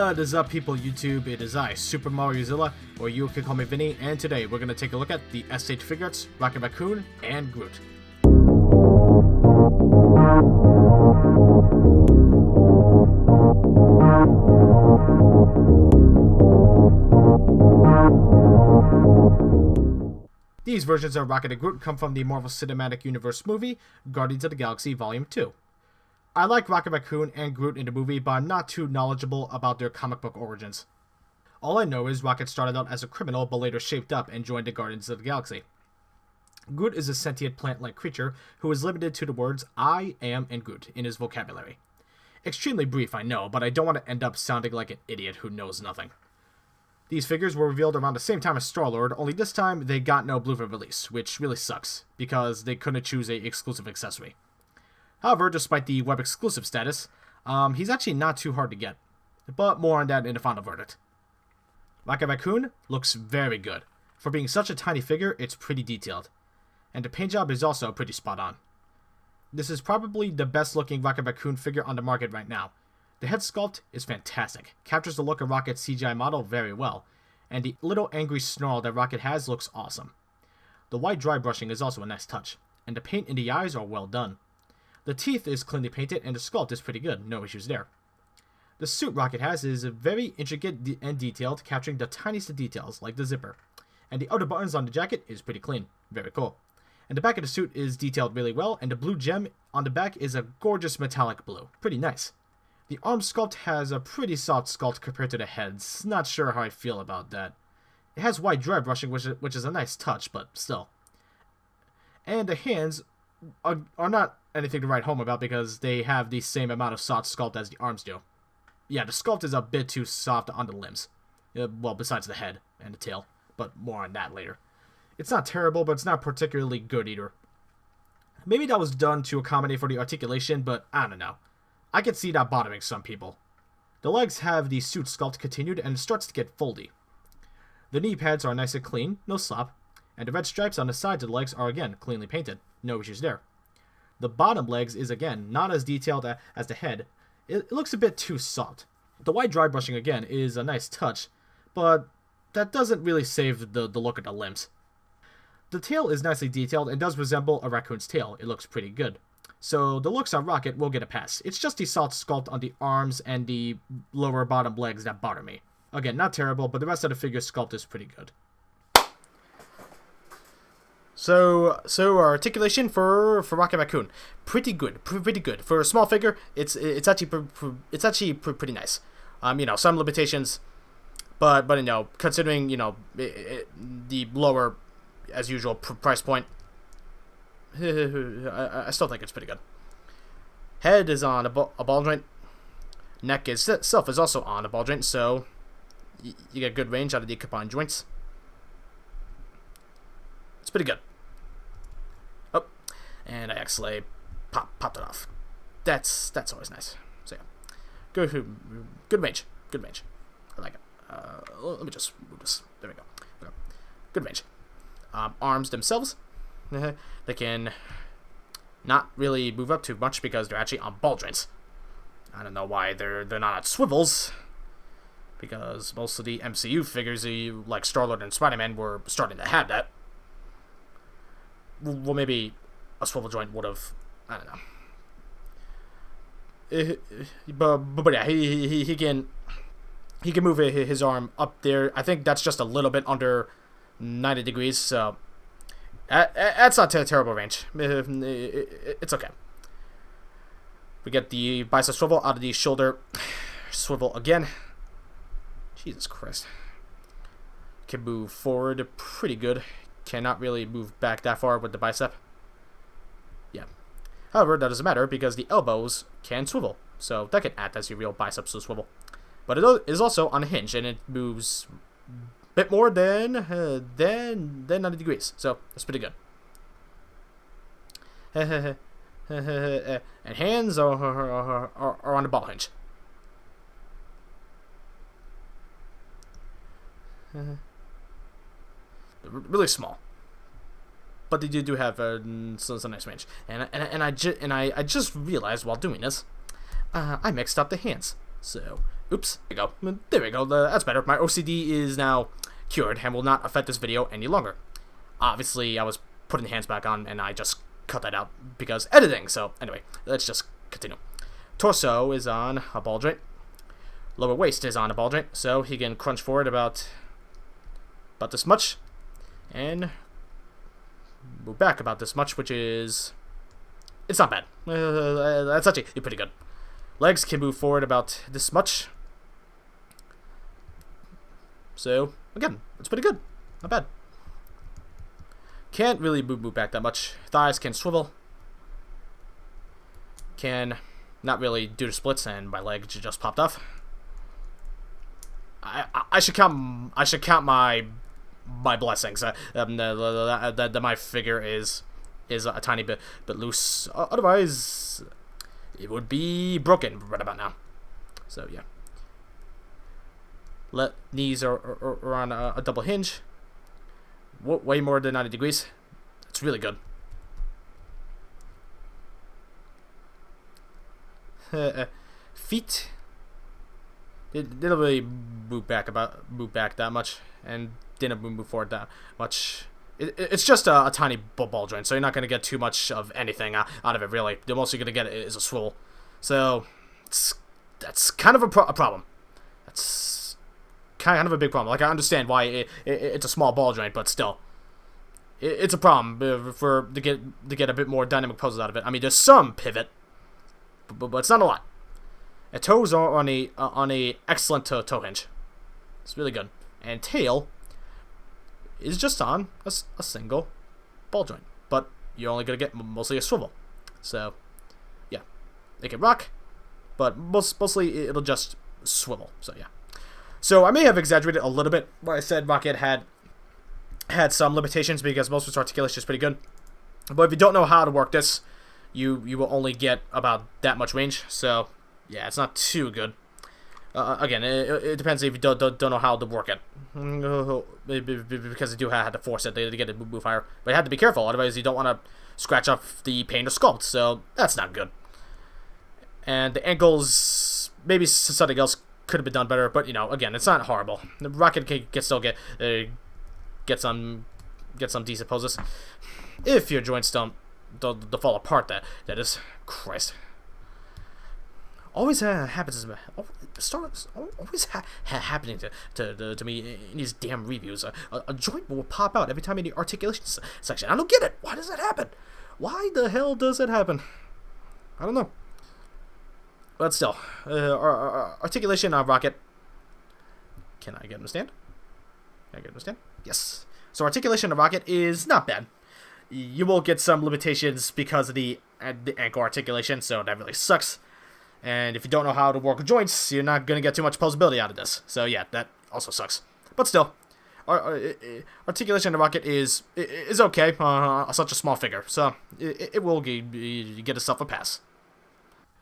What is up, people YouTube? It is I, Super Mariozilla, or you can call me Vinny, and today we're going to take a look at the S.H.Figuarts, Raccoon, and Groot. These versions of Rocket and Groot come from the Marvel Cinematic Universe movie, Guardians of the Galaxy Volume 2. I like Rocket Raccoon and Groot in the movie, but I'm not too knowledgeable about their comic book origins. All I know is Rocket started out as a criminal, but later shaped up and joined the Guardians of the Galaxy. Groot is a sentient plant-like creature who is limited to the words I, am, and Groot in his vocabulary. Extremely brief, I know, but I don't want to end up sounding like an idiot who knows nothing. These figures were revealed around the same time as Star-Lord, only this time they got no Blu-ray release, which really sucks, because they couldn't choose a exclusive accessory. However, despite the web exclusive status, he's actually not too hard to get, but more on that in the final verdict. Rocket Raccoon looks very good. For being such a tiny figure, it's pretty detailed, and the paint job is also pretty spot on. This is probably the best looking Rocket Raccoon figure on the market right now. The head sculpt is fantastic, captures the look of Rocket's CGI model very well, and the little angry snarl that Rocket has looks awesome. The white dry brushing is also a nice touch, and the paint in the eyes are well done. The teeth is cleanly painted and the sculpt is pretty good, no issues there. The suit Rocket has is very intricate and detailed, capturing the tiniest details like the zipper. And the outer buttons on the jacket is pretty clean, very cool. And the back of the suit is detailed really well, and the blue gem on the back is a gorgeous metallic blue, pretty nice. The arm sculpt has a pretty soft sculpt compared to the heads, not sure how I feel about that. It has white dry brushing, which is a nice touch, but still. And the hands are not anything to write home about because they have the same amount of soft sculpt as the arms do. Yeah, the sculpt is a bit too soft on the limbs. Well, besides the head and the tail, but more on that later. It's not terrible, but it's not particularly good either. Maybe that was done to accommodate for the articulation, but I don't know. I can see that bothering some people. The legs have the suit sculpt continued and it starts to get foldy. The knee pads are nice and clean, no slop, and the red stripes on the sides of the legs are again cleanly painted, no issues there. The bottom legs is again not as detailed as the head. It looks a bit too soft. The white dry brushing again is a nice touch, but that doesn't really save the look of the limbs. The tail is nicely detailed and does resemble a raccoon's tail. It looks pretty good. So the looks on Rocket will get a pass. It's just the soft sculpt on the arms and the lower bottom legs that bother me. Again, not terrible, but the rest of the figure's sculpt is pretty good. So articulation for Rocket Raccoon, pretty good, pretty good for a small figure. It's actually pretty nice. Some limitations, but considering the lower, as usual, price point, I still think it's pretty good. Head is on a ball joint. Neck itself is also on a ball joint, so you get good range out of the combined joints. It's pretty good. Oh, and I actually popped it off. That's always nice. So yeah, good range. I like it. Let me just move this. There we go. Okay. Good range. Arms themselves, they can not really move up too much because they're actually on ball joints. I don't know why they're not at swivels, because most of the MCU figures, like Star-Lord and Spider-Man, were starting to have that. Well, maybe a swivel joint would have, I don't know. But yeah, he can move his arm up there. I think that's just a little bit under 90 degrees, so that's not a terrible range. It's okay. We get the bicep swivel out of the shoulder swivel again. Jesus Christ. Can move forward pretty good. Cannot really move back that far with the bicep. Yeah. However, that doesn't matter because the elbows can swivel, so that can act as your real biceps to swivel. But it is also on a hinge, and it moves a bit more than 90 degrees, so that's pretty good. And hands are on the ball hinge. Really small, but they do have some nice range. And I just realized while doing this, I mixed up the hands. So, oops, there we go. There we go. That's better. My OCD is now cured and will not affect this video any longer. Obviously, I was putting the hands back on, and I just cut that out because editing. So, anyway, let's just continue. Torso is on a ball joint. Lower waist is on a ball joint, so he can crunch forward about this much, and move back about this much, which is... it's not bad. That's actually pretty good. Legs can move forward about this much. So, again, it's pretty good. Not bad. Can't really move back that much. Thighs can swivel. Can not really do the splits, and my leg just popped off. I should count my blessings. That my figure is a tiny bit loose. Otherwise, it would be broken right about now. So yeah. Knees are on a double hinge. Way more than 90 degrees. It's really good. Feet. It didn't really move back that much, and didn't move forward that much. It's just a tiny ball joint, so you're not going to get too much of anything out of it, really. The most you're going to get is a swivel. So, that's kind of a problem. That's kind of a big problem. Like, I understand why it's a small ball joint, but still. It's a problem to get a bit more dynamic poses out of it. I mean, there's some pivot, but it's not a lot. And toes are on a excellent toe hinge. It's really good. And tail is just on a single ball joint, but you're only gonna get mostly a swivel. So, yeah, it can rock, but mostly it'll just swivel. So yeah. So I may have exaggerated a little bit when I said Rocket had some limitations because most of its articulation is pretty good. But if you don't know how to work this, you will only get about that much range. So yeah, it's not too good. Again, it depends if you don't know how to work it. Because you do have to force it to get it move higher. But you have to be careful, otherwise you don't want to scratch off the paint or sculpt, so that's not good. And the ankles, maybe something else could have been done better, but, you know, again, it's not horrible. The Rocket can still get some decent poses. If your joints don't fall apart, that is. Christ. Always happens. Always happening to me in these damn reviews. A joint will pop out every time in the articulation section. I don't get it. Why does that happen? Why the hell does it happen? I don't know. But still, articulation on Rocket. Can I get him to stand? Can I get him to stand? Yes. So articulation on Rocket is not bad. You will get some limitations because of the ankle articulation, so that really sucks. And if you don't know how to work joints, you're not going to get too much posability out of this. So yeah, that also sucks. But still, articulation of the Rocket is okay on such a small figure. So it will get itself a pass.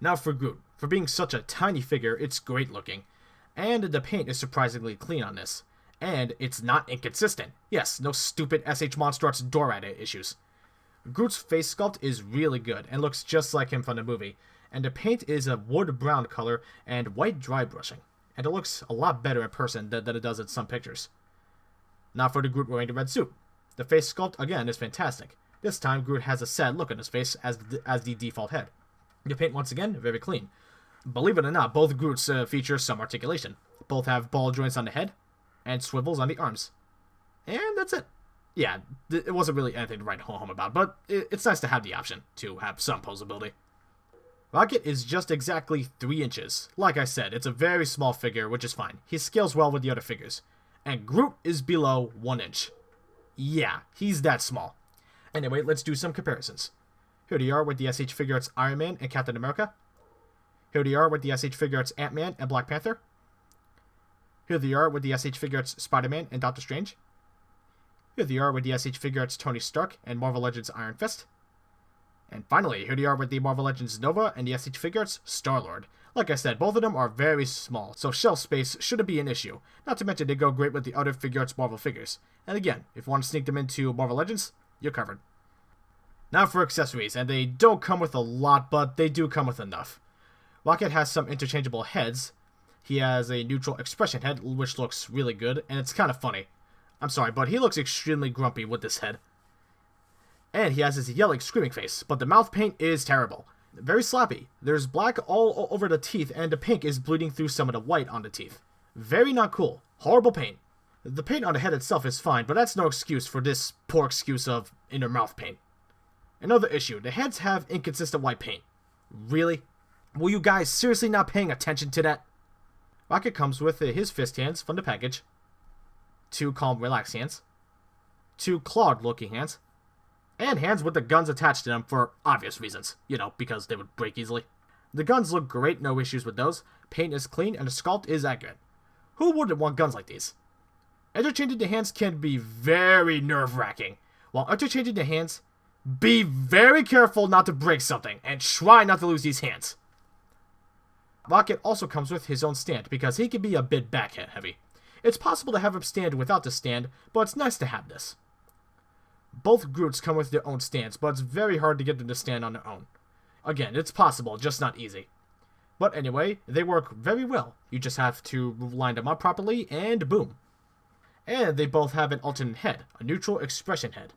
Now for Groot. For being such a tiny figure, it's great looking. And the paint is surprisingly clean on this. And it's not inconsistent. Yes, no stupid S.H.Figuarts Dorad issues. Groot's face sculpt is really good and looks just like him from the movie. And the paint is a wood brown color and white dry brushing. And it looks a lot better in person than it does in some pictures. Now for the Groot wearing the red suit. The face sculpt, again, is fantastic. This time, Groot has a sad look on his face as the default head. The paint, once again, very clean. Believe it or not, both Groots feature some articulation. Both have ball joints on the head and swivels on the arms. And that's it. Yeah, it wasn't really anything to write home about, but it's nice to have the option to have some posability. Rocket is just exactly 3 inches. Like I said, it's a very small figure, which is fine. He scales well with the other figures. And Groot is below 1 inch. Yeah, he's that small. Anyway, let's do some comparisons. Here they are with the S.H.Figuarts Iron Man and Captain America. Here they are with the S.H.Figuarts Ant-Man and Black Panther. Here they are with the S.H.Figuarts Spider-Man and Doctor Strange. Here they are with the S.H.Figuarts Tony Stark and Marvel Legends Iron Fist. And finally, here they are with the Marvel Legends Nova and the S.H.Figuarts Star-Lord. Like I said, both of them are very small, so shelf space shouldn't be an issue. Not to mention they go great with the other Figuarts Marvel figures. And again, if you want to sneak them into Marvel Legends, you're covered. Now for accessories, and they don't come with a lot, but they do come with enough. Rocket has some interchangeable heads, He has a neutral expression head, which looks really good, and it's kind of funny. I'm sorry, but he looks extremely grumpy with this head. And he has his yelling, screaming face, but the mouth paint is terrible. Very slappy. There's black all over the teeth, and the pink is bleeding through some of the white on the teeth. Very not cool. Horrible paint. The paint on the head itself is fine, but that's no excuse for this poor excuse of inner mouth paint. Another issue, the heads have inconsistent white paint. Really? Were you guys seriously not paying attention to that? Rocket comes with his fist hands from the package, 2 calm, relaxed hands, 2 clawed-looking hands, and hands with the guns attached to them for obvious reasons. You know, because they would break easily. The guns look great, no issues with those. Paint is clean, and the sculpt is accurate. Who wouldn't want guns like these? Interchanging the hands can be very nerve-wracking. While interchanging the hands, be very careful not to break something, and try not to lose these hands. Rocket also comes with his own stand, because he can be a bit back-heavy. It's possible to have him stand without the stand, but it's nice to have this. Both Groots come with their own stands, but it's very hard to get them to stand on their own. Again, it's possible, just not easy. But anyway, they work very well. You just have to line them up properly, and boom. And they both have an alternate head, a neutral expression head.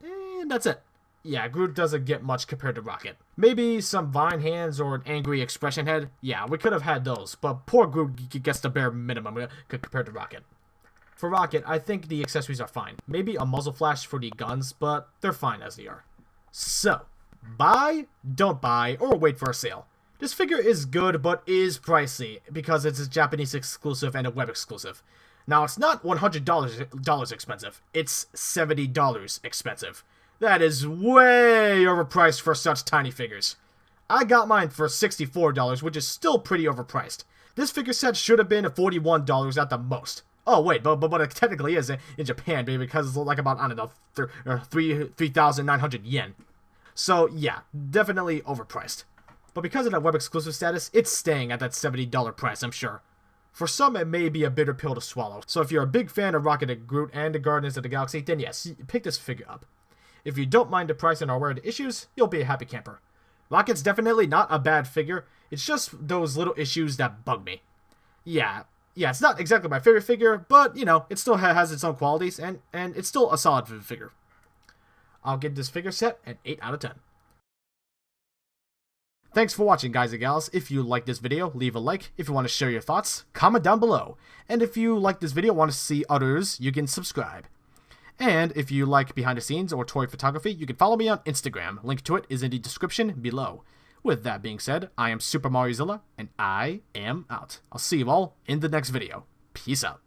And that's it. Yeah, Groot doesn't get much compared to Rocket. Maybe some vine hands or an angry expression head. Yeah, we could have had those, but poor Groot gets the bare minimum compared to Rocket. For Rocket, I think the accessories are fine. Maybe a muzzle flash for the guns, but they're fine as they are. So, buy, don't buy, or wait for a sale. This figure is good, but is pricey, because it's a Japanese exclusive and a web exclusive. Now, it's not $100 expensive, it's $70 expensive. That is way overpriced for such tiny figures. I got mine for $64, which is still pretty overpriced. This figure set should have been $41 at the most. Oh, wait, but it technically is in Japan, baby, because it's like about, I don't know, 3,900 yen. So, yeah, definitely overpriced. But because of that web exclusive status, it's staying at that $70 price, I'm sure. For some, it may be a bitter pill to swallow. So if you're a big fan of Rocket and Groot and the Guardians of the Galaxy, then yes, pick this figure up. If you don't mind the price and are aware of the issues, you'll be a happy camper. Rocket's definitely not a bad figure, it's just those little issues that bug me. Yeah, it's not exactly my favorite figure, but, you know, it still has its own qualities, and it's still a solid figure. I'll give this figure set an 8 out of 10. Thanks for watching, guys and gals. If you like this video, leave a like. If you want to share your thoughts, comment down below. And if you like this video and want to see others, you can subscribe. And if you like behind the scenes or toy photography, you can follow me on Instagram. Link to it is in the description below. With that being said, I am Super Mariozilla, and I am out. I'll see you all in the next video. Peace out.